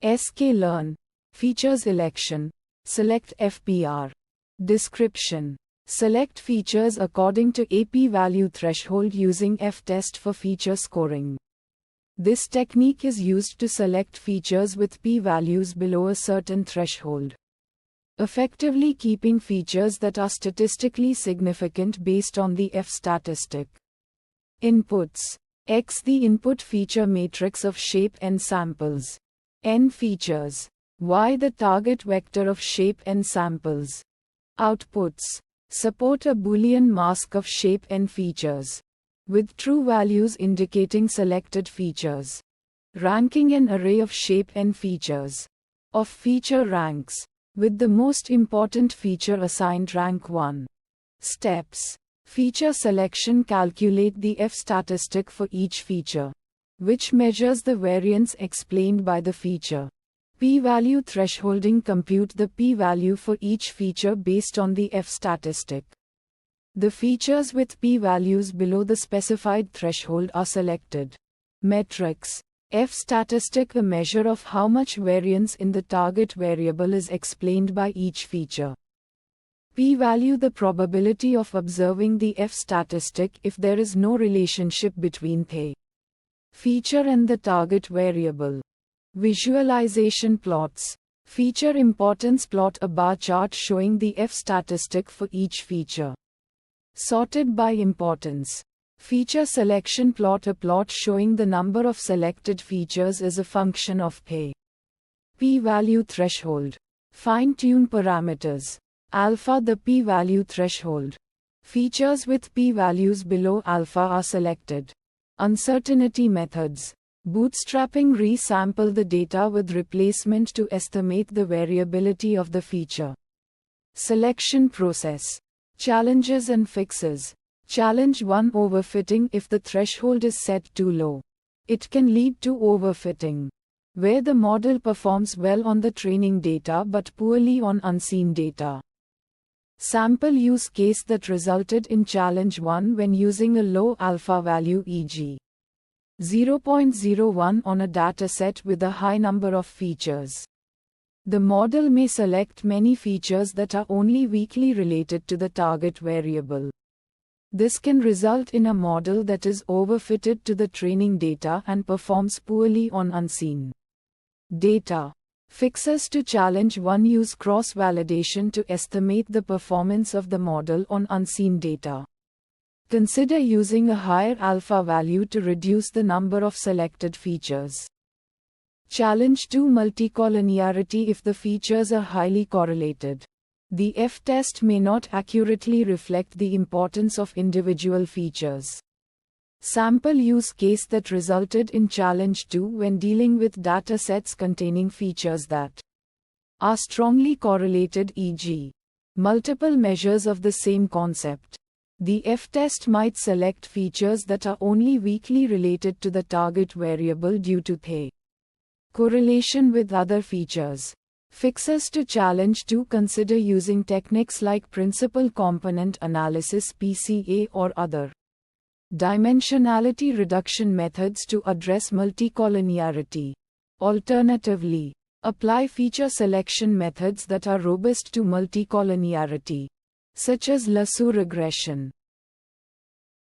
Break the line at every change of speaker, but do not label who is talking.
sklearn. Features election. Select FPR. Description. Select features according to a p-value threshold using F-test for feature scoring. This technique is used to select features with p-values below a certain threshold, effectively keeping features that are statistically significant based on the F statistic. Inputs. X the input feature matrix of shape n samples. N features. Y the target vector of shape n samples. Outputs. Support a Boolean mask of shape n features, with true values indicating selected features. Ranking an array of shape n features. Of feature ranks, with the most important feature assigned rank 1. Steps. Feature selection. Calculate the F statistic for each feature, which measures the variance explained by the feature. P-value thresholding. Compute the p-value for each feature based on the F statistic. The features with p-values below the specified threshold are selected. Metrics. F statistic. A measure of how much variance in the target variable is explained by each feature. P-value. The probability of observing the F statistic if there is no relationship between the feature and the target variable. Visualization plots. Feature importance plot. A bar chart showing the F statistic for each feature, sorted by importance. Feature selection plot. A plot showing the number of selected features as a function of p-value threshold. Fine-tune parameters. Alpha. The p-value threshold. Features with p-values below alpha are selected. Uncertainty methods. Bootstrapping. Resample the data with replacement to estimate the variability of the feature. Selection process. Challenges and fixes. Challenge 1. Overfitting. If the threshold is set too low, it can lead to overfitting, where the model performs well on the training data but poorly on unseen data. Sample use case that resulted in challenge 1 when using a low alpha value, e.g. 0.01 on a dataset with a high number of features. The model may select many features that are only weakly related to the target variable. This can result in a model that is overfitted to the training data and performs poorly on unseen data. Fixes to challenge 1. Use cross-validation to estimate the performance of the model on unseen data. Consider using a higher alpha value to reduce the number of selected features. Challenge 2. Multicollinearity. If the features are highly correlated, the F-test may not accurately reflect the importance of individual features. Sample use case that resulted in challenge 2 when dealing with data sets containing features that are strongly correlated, e.g., multiple measures of the same concept. The F-test might select features that are only weakly related to the target variable due to the correlation with other features. Fixes to challenge 2. Consider using techniques like principal component analysis (PCA) or other dimensionality reduction methods to address multicollinearity. Alternatively, apply feature selection methods that are robust to multicollinearity, such as lasso regression.